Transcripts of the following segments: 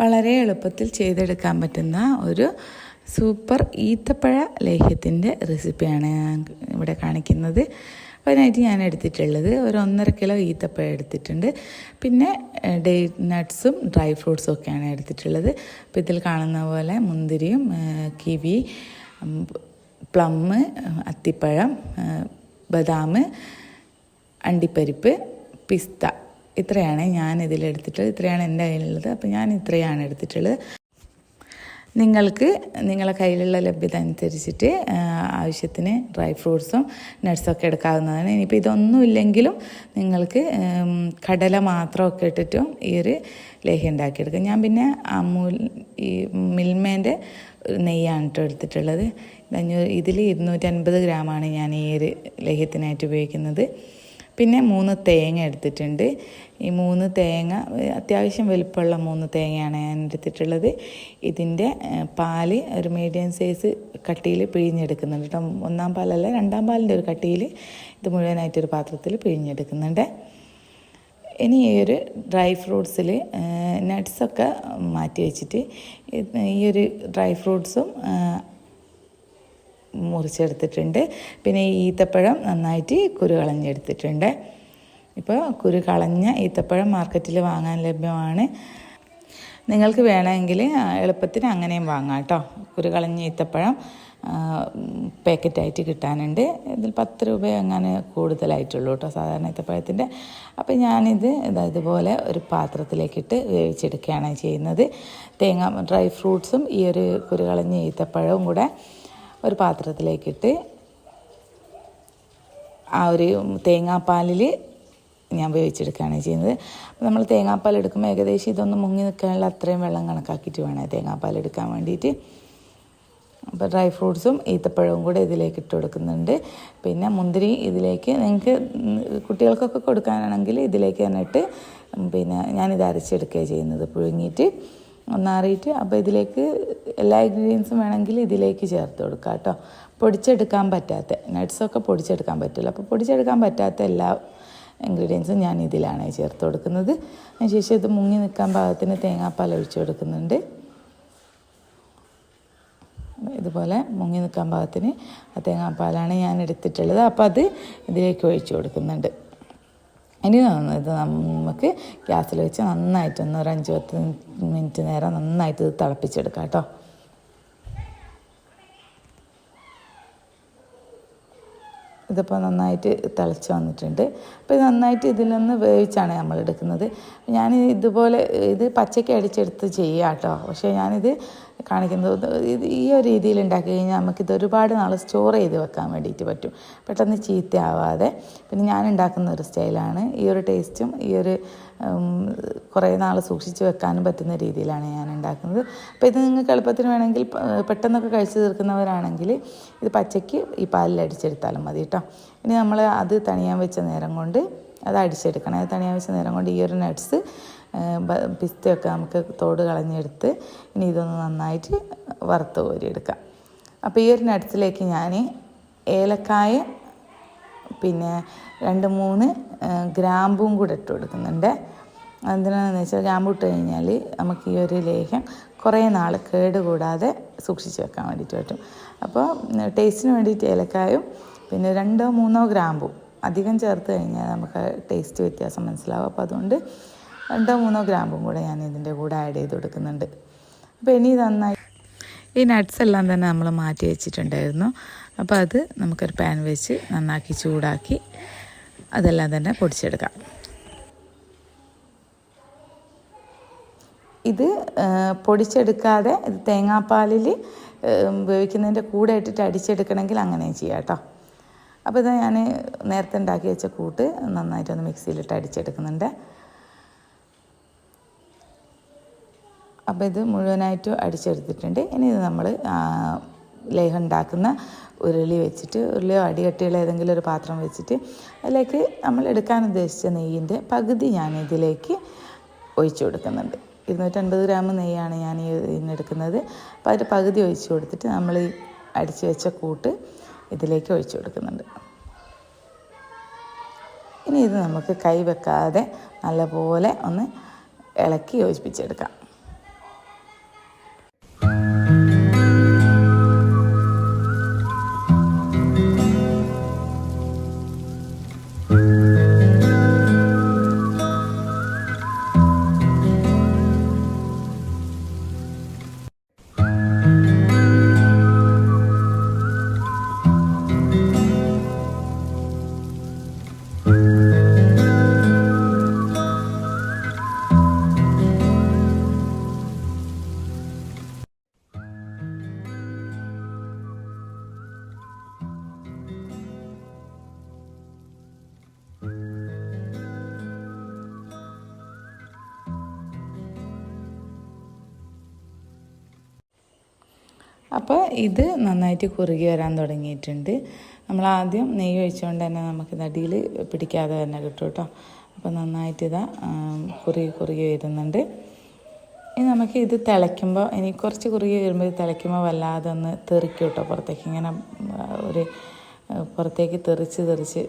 വളരെ എളുപ്പത്തിൽ ചെയ്തെടുക്കാൻ പറ്റുന്ന ഒരു സൂപ്പർ ഈത്തപ്പഴ ലേഹ്യത്തിൻ്റെ റെസിപ്പിയാണ് ഞാൻ ഇവിടെ കാണിക്കുന്നത്. അതിനായിട്ട് ഞാൻ എടുത്തിട്ടുള്ളത് ഒരു 1.5 കിലോ ഈത്തപ്പഴം എടുത്തിട്ടുണ്ട്. പിന്നെ ഡേറ്റ് നട്ട്സും ഡ്രൈ ഫ്രൂട്ട്സും ഒക്കെയാണ് എടുത്തിട്ടുള്ളത്. അപ്പോൾ ഇതിൽ കാണുന്ന പോലെ മുന്തിരിയും കിവി, പ്ലം, അത്തിപ്പഴം, ബദാം, അണ്ടിപ്പരിപ്പ്, പിസ്ത, ഇത്രയാണ് ഞാൻ ഇതിലെടുത്തിട്ടുള്ളത്. ഇത്രയാണ് എൻ്റെ കയ്യിലുള്ളത്. അപ്പോൾ ഞാൻ ഇത്രയാണ് എടുത്തിട്ടുള്ളത്. നിങ്ങൾക്ക് നിങ്ങളുടെ കയ്യിലുള്ള ലഭ്യത അനുസരിച്ചിട്ട് ആവശ്യത്തിന് ഡ്രൈ ഫ്രൂട്ട്സും നട്ട്സൊക്കെ എടുക്കാവുന്നതാണ്. ഇനിയിപ്പോൾ ഇതൊന്നും ഇല്ലെങ്കിലും നിങ്ങൾക്ക് കടല മാത്രമൊക്കെ ഇട്ടിട്ടും ഈ ഒരു ലേഹ്യം ഉണ്ടാക്കിയെടുക്കാം. ഞാൻ പിന്നെ ഈ മിൽമേൻ്റെ നെയ്യാണ് കേട്ടോ എടുത്തിട്ടുള്ളത്. ഇതിൽ 250 ഗ്രാമാണ് ഞാൻ ഈ ഒരു ലേഹ്യത്തിനായിട്ട് ഉപയോഗിക്കുന്നത്. പിന്നെ 3 തേങ്ങ എടുത്തിട്ടുണ്ട്. ഈ 3 തേങ്ങ അത്യാവശ്യം വലുപ്പമുള്ള 3 തേങ്ങയാണ് ഞാൻ എടുത്തിട്ടുള്ളത്. ഇതിൻ്റെ പാല് ഒരു മീഡിയം സൈസ് കട്ടിയിൽ പിഴിഞ്ഞെടുക്കുന്നുണ്ട് കേട്ടോ. 1-ാം പാലല്ല, 2-ാം പാലിൻ്റെ ഒരു കട്ടിയിൽ ഇത് മുഴുവനായിട്ടൊരു പാത്രത്തിൽ പിഴിഞ്ഞെടുക്കുന്നുണ്ട്. ഇനി ഈ ഒരു ഡ്രൈ ഫ്രൂട്ട്സിൽ നട്ട്സൊക്കെ മാറ്റി വെച്ചിട്ട് ഈ ഒരു ഡ്രൈ ഫ്രൂട്ട്സും മുറിച്ചെടുത്തിട്ടുണ്ട്. പിന്നെ ഈ ഈത്തപ്പഴം നന്നായിട്ട് കുരു കളഞ്ഞെടുത്തിട്ടുണ്ട്. ഇപ്പോൾ കുരു കളഞ്ഞ ഈത്തപ്പഴം മാർക്കറ്റിൽ വാങ്ങാൻ ലഭ്യമാണ്. നിങ്ങൾക്ക് വേണമെങ്കിൽ എളുപ്പത്തിന് അങ്ങനെയും വാങ്ങാം കേട്ടോ. കുരു കളഞ്ഞ ഈത്തപ്പഴം പാക്കറ്റായിട്ട് കിട്ടാനുണ്ട്. ഇതിൽ 10 രൂപ അങ്ങനെ കൂടുതലായിട്ടുള്ളൂ കേട്ടോ സാധാരണ ഈത്തപ്പഴത്തിൻ്റെ. അപ്പോൾ ഞാനിത് ഇതുപോലെ ഒരു പാത്രത്തിലേക്കിട്ട് വേവിച്ചെടുക്കുകയാണ് ചെയ്യുന്നത്. ഡ്രൈ ഫ്രൂട്ട്സും ഈ ഒരു കുരു കളഞ്ഞ ഈത്തപ്പഴവും കൂടെ ഒരു പാത്രത്തിലേക്കിട്ട് ആ ഒരു തേങ്ങാപ്പാലിൽ ഞാൻ വേവിച്ചെടുക്കുകയാണ് ചെയ്യുന്നത്. അപ്പോൾ നമ്മൾ തേങ്ങാപ്പാൽ എടുക്കുമ്പോൾ ഏകദേശം ഇതൊന്ന് മുങ്ങി നിൽക്കാനുള്ള അത്രയും വെള്ളം കണക്കാക്കിയിട്ട് വേണം തേങ്ങാപ്പാൽ എടുക്കാൻ വേണ്ടിയിട്ട്. അപ്പോൾ ഡ്രൈ ഫ്രൂട്ട്സും ഈത്തപ്പഴവും കൂടെ ഇതിലേക്ക് ഇട്ട് കൊടുക്കുന്നുണ്ട്. പിന്നെ മുന്തിരി ഇതിലേക്ക് നിങ്ങൾക്ക് കുട്ടികൾക്കൊക്കെ കൊടുക്കാനാണെങ്കിൽ ഇതിലേക്ക് തന്നെ ഇട്ട് പിന്നെ ഞാനിത് അരച്ചെടുക്കുകയാണ് ചെയ്യുന്നത്, പുഴുങ്ങിയിട്ട് ഒന്നാറിയിട്ട്. അപ്പോൾ ഇതിലേക്ക് എല്ലാ ഇൻഗ്രീഡിയൻസും വേണമെങ്കിൽ ഇതിലേക്ക് ചേർത്ത് കൊടുക്കാം കേട്ടോ. പൊടിച്ചെടുക്കാൻ പറ്റാത്ത നട്ട്സൊക്കെ പൊടിച്ചെടുക്കാൻ പറ്റില്ല. അപ്പോൾ പൊടിച്ചെടുക്കാൻ പറ്റാത്ത എല്ലാ ഇൻഗ്രീഡിയൻസും ഞാൻ ഇതിലാണ് ചേർത്ത് കൊടുക്കുന്നത്. അതിനുശേഷം ഇത് മുങ്ങി നിൽക്കാൻ പാകത്തിന് തേങ്ങാപ്പാൽ ഒഴിച്ച് കൊടുക്കുന്നുണ്ട്. ഇതുപോലെ മുങ്ങി നിൽക്കാൻ പാകത്തിന് ആ തേങ്ങാപ്പാലാണ് ഞാൻ എടുത്തിട്ടുള്ളത്. അപ്പോൾ അത് ഇതിലേക്ക് ഒഴിച്ച് കൊടുക്കുന്നുണ്ട്. ഇനി ഇത് നമുക്ക് ഗ്യാസിൽ വെച്ച് നന്നായിട്ടൊന്ന് ഒരു 5-10 മിനിറ്റ് നേരം നന്നായിട്ട് ഇത് തിളപ്പിച്ചെടുക്കാം കേട്ടോ. ഇതിപ്പോൾ നന്നായിട്ട് തിളച്ച് വന്നിട്ടുണ്ട്. അപ്പോൾ ഇത് നന്നായിട്ട് ഇതിലൊന്ന് വേവിച്ചാണ് നമ്മൾ എടുക്കുന്നത്. ഞാൻ ഇതുപോലെ ഇത് പച്ചയ്ക്ക് അടിച്ചെടുത്ത് ചെയ്യാം കേട്ടോ. പക്ഷേ ഞാനിത് കാണിക്കുന്നത് ഈ ഒരു രീതിയിൽ ഉണ്ടാക്കി കഴിഞ്ഞാൽ നമുക്കിത് ഒരുപാട് നാൾ സ്റ്റോർ ചെയ്ത് വെക്കാൻ വേണ്ടിയിട്ട് പറ്റും, പെട്ടെന്ന് ചീത്തയാവാതെ. പിന്നെ ഞാൻ ഉണ്ടാക്കുന്ന ഒരു സ്റ്റൈലാണ്. ഈ ഒരു ടേസ്റ്റും ഈ ഒരു കുറേ നാൾ സൂക്ഷിച്ച് വെക്കാനും പറ്റുന്ന രീതിയിലാണ് ഞാൻ ഉണ്ടാക്കുന്നത്. അപ്പോൾ ഇത് നിങ്ങൾക്ക് എളുപ്പത്തിന് വേണമെങ്കിൽ പെട്ടെന്നൊക്കെ കഴിച്ച് തീർക്കുന്നവരാണെങ്കിൽ ഇത് പച്ചയ്ക്ക് ഈ പാലിൽ അടിച്ചെടുത്താലും മതി കേട്ടോ. ഇനി നമ്മൾ അത് തണിയാൻ വെച്ച നേരം കൊണ്ട് അത് അടിച്ചെടുക്കണം. അത് തണിയാൻ വെച്ച നേരം കൊണ്ട് ഈ ഒരു നട്ട്സ് പിസ്തയൊക്കെ നമുക്ക് തോട് കളഞ്ഞെടുത്ത് ഇനി ഇതൊന്ന് നന്നായിട്ട് വറുത്ത് കോരിയെടുക്കാം. അപ്പോൾ ഈ ഒരു നട്ട്സിലേക്ക് ഞാൻ ഏലക്കായ പിന്നെ 2-3 ഗ്രാമ്പും കൂടെ ഇട്ട് കൊടുക്കുന്നുണ്ട്. എന്തിനാണെന്ന് വെച്ചാൽ ഗ്രാമ്പു ഇട്ട് കഴിഞ്ഞാൽ നമുക്ക് ഈ ഒരു ലേഹ്യം കുറേ നാൾ കേടുകൂടാതെ സൂക്ഷിച്ച് വെക്കാൻ വേണ്ടിയിട്ട് പറ്റും. അപ്പോൾ ടേസ്റ്റിന് വേണ്ടിയിട്ട് ഏലക്കായും പിന്നെ 2-3 ഗ്രാമ്പും അധികം ചേർത്ത് കഴിഞ്ഞാൽ നമുക്ക് ടേസ്റ്റ് വ്യത്യാസം മനസ്സിലാവും. അപ്പോൾ അതുകൊണ്ട് 2-3 ഗ്രാമ്പും കൂടെ ഞാൻ ഇതിൻ്റെ കൂടെ ആഡ് ചെയ്ത് കൊടുക്കുന്നുണ്ട്. അപ്പോൾ ഇനി നന്നായി ഈ നട്ട്സ് എല്ലാം തന്നെ നമ്മൾ മാറ്റി വെച്ചിട്ടുണ്ടായിരുന്നു. അപ്പോൾ അത് നമുക്കൊരു പാൻ വെച്ച് നന്നാക്കി ചൂടാക്കി അതെല്ലാം തന്നെ പൊടിച്ചെടുക്കാം. ഇത് പൊടിച്ചെടുക്കാതെ ഇത് തേങ്ങാപ്പാലിൽ വേവിക്കുന്നതിൻ്റെ കൂടെ ഇട്ടിട്ട് അടിച്ചെടുക്കണമെങ്കിൽ അങ്ങനെ ചെയ്യാം കേട്ടോ. അപ്പോൾ ഇത് ഞാൻ നേരത്തെ ഉണ്ടാക്കി വെച്ച കൂട്ട് നന്നായിട്ടൊന്ന് മിക്സിയിലിട്ട് അടിച്ചെടുക്കുന്നുണ്ട്. അപ്പോൾ ഇത് മുഴുവനായിട്ട് അടിച്ചെടുത്തിട്ടുണ്ട്. ഇനി ഇത് നമ്മൾ ലേഹം ഉണ്ടാക്കുന്ന ഉരുളി വെച്ചിട്ട്, ഉരുളിയോ അടികട്ടിയുള്ള ഏതെങ്കിലും ഒരു പാത്രം വെച്ചിട്ട് അതിലേക്ക് നമ്മൾ എടുക്കാൻ ഉദ്ദേശിച്ച നെയ്യിൻ്റെ പകുതി ഞാൻ ഇതിലേക്ക് ഒഴിച്ചു കൊടുക്കുന്നുണ്ട്. 250 ഗ്രാം നെയ്യാണ് ഞാൻ ഇതിനെടുക്കുന്നത്. അപ്പോൾ അതിൻ്റെ പകുതി ഒഴിച്ച് കൊടുത്തിട്ട് നമ്മൾ ഈ അടിച്ച് വെച്ച കൂട്ട് ഇതിലേക്ക് ഒഴിച്ചു കൊടുക്കുന്നുണ്ട്. ഇനി ഇത് നമുക്ക് കൈ വെക്കാതെ നല്ലപോലെ ഒന്ന് ഇളക്കി യോജിപ്പിച്ചെടുക്കാം. അപ്പോൾ ഇത് നന്നായിട്ട് കുറുകി വരാൻ തുടങ്ങിയിട്ടുണ്ട്. നമ്മൾ ആദ്യം നെയ്യ് ഒഴിച്ചുകൊണ്ട് തന്നെ നമുക്കിത് അടിയിൽ പിടിക്കാതെ തന്നെ കിട്ടും കേട്ടോ. അപ്പോൾ നന്നായിട്ട് ഇതാ കുറുകി വരുന്നുണ്ട്. ഇനി നമുക്ക് ഇത് തിളയ്ക്കുമ്പോൾ ഇനി കുറച്ച് കുറുകി വരുമ്പോൾ തിളയ്ക്കുമ്പോൾ വല്ലാതെ ഒന്ന് തെറിക്കും കേട്ടോ പുറത്തേക്ക്, ഇങ്ങനെ ഒരു പുറത്തേക്ക് തെറിച്ച്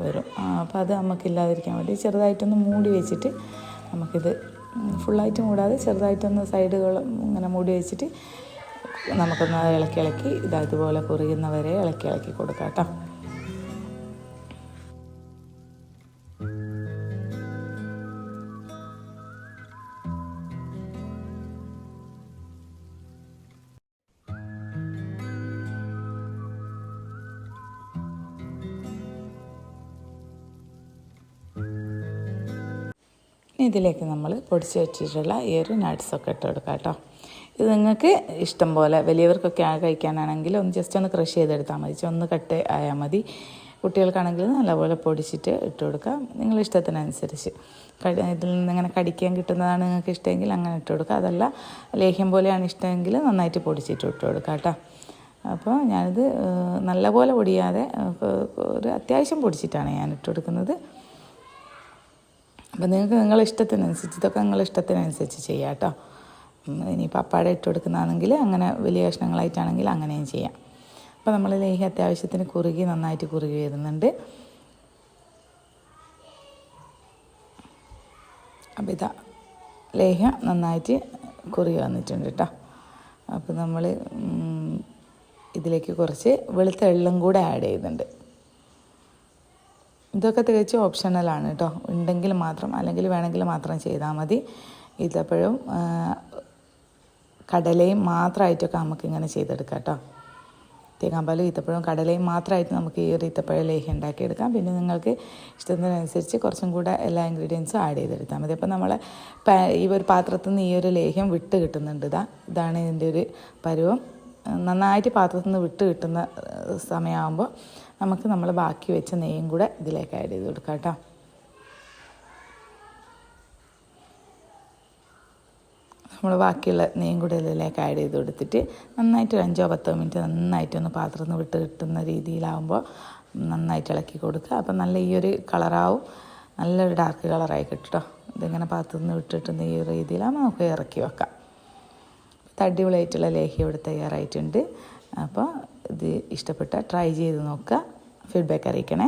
വരും. അപ്പോൾ അത് നമുക്കില്ലാതിരിക്കാൻ വേണ്ടി ചെറുതായിട്ടൊന്ന് മൂടി വെച്ചിട്ട് നമുക്കിത് ഫുള്ളായിട്ട് മൂടാതെ ചെറുതായിട്ടൊന്ന് സൈഡുകൾ ഇങ്ങനെ മൂടി വെച്ചിട്ട് നമുക്കൊന്ന് ഇളക്കി ഇതുപോലെ കുറുകുന്നവരെ ഇളക്കി കൊടുക്കാം കേട്ടോ. ഇതിലേക്ക് നമ്മൾ പൊടിച്ച് വെച്ചിട്ടുള്ള ഈ ഒരു നട്ട്സൊക്കെ ഇട്ട് കൊടുക്കാം കേട്ടോ. ഇത് നിങ്ങൾക്ക് ഇഷ്ടം പോലെ, വലിയവർക്കൊക്കെ കഴിക്കാനാണെങ്കിൽ ഒന്ന് ജസ്റ്റ് ഒന്ന് ക്രഷ് ചെയ്തെടുത്താൽ മതി, ഒന്ന് കട്ട് ആയാൽ മതി. കുട്ടികൾക്കാണെങ്കിൽ നല്ലപോലെ പൊടിച്ചിട്ട് ഇട്ട് കൊടുക്കാം, നിങ്ങളുടെ ഇഷ്ടത്തിനനുസരിച്ച്. ഇതിൽ നിന്ന് ഇങ്ങനെ കടിക്കാൻ കിട്ടുന്നതാണ് നിങ്ങൾക്ക് ഇഷ്ടമെങ്കിൽ അങ്ങനെ ഇട്ട് കൊടുക്കുക. അതല്ല ലേഹ്യം പോലെയാണ് ഇഷ്ടമെങ്കിൽ നന്നായിട്ട് പൊടിച്ചിട്ട് ഇട്ട് കൊടുക്കാം കേട്ടോ. അപ്പോൾ ഞാനിത് നല്ലപോലെ പൊടിയാതെ ഒരു അത്യാവശ്യം പൊടിച്ചിട്ടാണ് ഞാൻ ഇട്ട് കൊടുക്കുന്നത്. അപ്പോൾ നിങ്ങൾക്ക് നിങ്ങളുടെ ഇഷ്ടത്തിനനുസരിച്ച്, ഇതൊക്കെ നിങ്ങളുടെ ഇഷ്ടത്തിനനുസരിച്ച് ചെയ്യാം കേട്ടോ. ഇനി പപ്പാട ഇട്ട് കൊടുക്കുന്നതാണെങ്കിൽ അങ്ങനെ വലിയ കഷ്ണങ്ങളായിട്ടാണെങ്കിൽ അങ്ങനെയും ചെയ്യാം. അപ്പോൾ നമ്മൾ ലേഹ്യം അത്യാവശ്യത്തിന് നന്നായിട്ട് കുറുകി വരുന്നുണ്ട്. അപ്പോൾ ഇതാ ലേഹ്യം നന്നായിട്ട് കുറുകി വന്നിട്ടുണ്ട് കേട്ടോ. അപ്പോൾ നമ്മൾ ഇതിലേക്ക് കുറച്ച് വെളുത്ത എള്ളും കൂടെ ആഡ് ചെയ്യുന്നുണ്ട്. ഇതൊക്കെ തികച്ചും ഓപ്ഷണലാണ് കേട്ടോ, ഉണ്ടെങ്കിൽ മാത്രം, അല്ലെങ്കിൽ വേണമെങ്കിൽ മാത്രം ചെയ്താൽ മതി. ഈത്തപ്പഴവും കടലയും മാത്രമായിട്ടൊക്കെ നമുക്കിങ്ങനെ ചെയ്തെടുക്കാം കേട്ടോ. തേങ്ങാപ്പാലും ഈത്തപ്പഴവും കടലയും മാത്രമായിട്ട് നമുക്ക് ഈ ഒരു ഈത്തപ്പഴ ലേഹ്യം ഉണ്ടാക്കിയെടുക്കാം. പിന്നെ നിങ്ങൾക്ക് ഇഷ്ടത്തിനനുസരിച്ച് കുറച്ചും കൂടെ എല്ലാ ഇൻഗ്രീഡിയൻസും ആഡ് ചെയ്തെടുത്താൽ മതി. അപ്പോൾ നമ്മൾ ഈ ഒരു പാത്രത്തിൽ നിന്ന് ഈ ഒരു ലേഹ്യം വിട്ട് കിട്ടുന്നുണ്ട്. ഇതാണ് ഇതിൻ്റെ ഒരു പരുവം. നന്നായിട്ട് പാത്രത്തിൽ നിന്ന് വിട്ട് കിട്ടുന്ന സമയമാകുമ്പോൾ നമുക്ക് നമ്മൾ ബാക്കി വെച്ച നെയ്യും കൂടെ ഇതിലേക്ക് ആഡ് ചെയ്ത് കൊടുക്കാം കേട്ടോ. നമ്മൾ ബാക്കിയുള്ള നെയ്യും കൂടെ ഇതിലേക്ക് ആഡ് ചെയ്ത് കൊടുത്തിട്ട് നന്നായിട്ട് 5-10 മിനിറ്റ് നന്നായിട്ടൊന്ന് പാത്രത്തിൽ നിന്ന് വിട്ട് കിട്ടുന്ന രീതിയിലാവുമ്പോൾ നന്നായിട്ട് ഇളക്കി കൊടുക്കുക. അപ്പം നല്ല ഈ ഒരു കളറാവും, നല്ലൊരു ഡാർക്ക് കളറായി കിട്ടും കേട്ടോ. ഇതിങ്ങനെ പാത്രത്തിൽ നിന്ന് വിട്ടിട്ടുന്ന ഈ ഒരു രീതിയിലാകുമ്പോൾ നമുക്ക് ഇറക്കി വെക്കാം. അടിപൊളിയായിട്ടുള്ള ലേഹ്യം ഇവിടെ തയ്യാറായിട്ടുണ്ട്. അപ്പോൾ ഇത് ഇഷ്ടപ്പെട്ട ട്രൈ ചെയ്ത് നോക്കുക, ഫീഡ്ബാക്ക് അറിയിക്കണേ.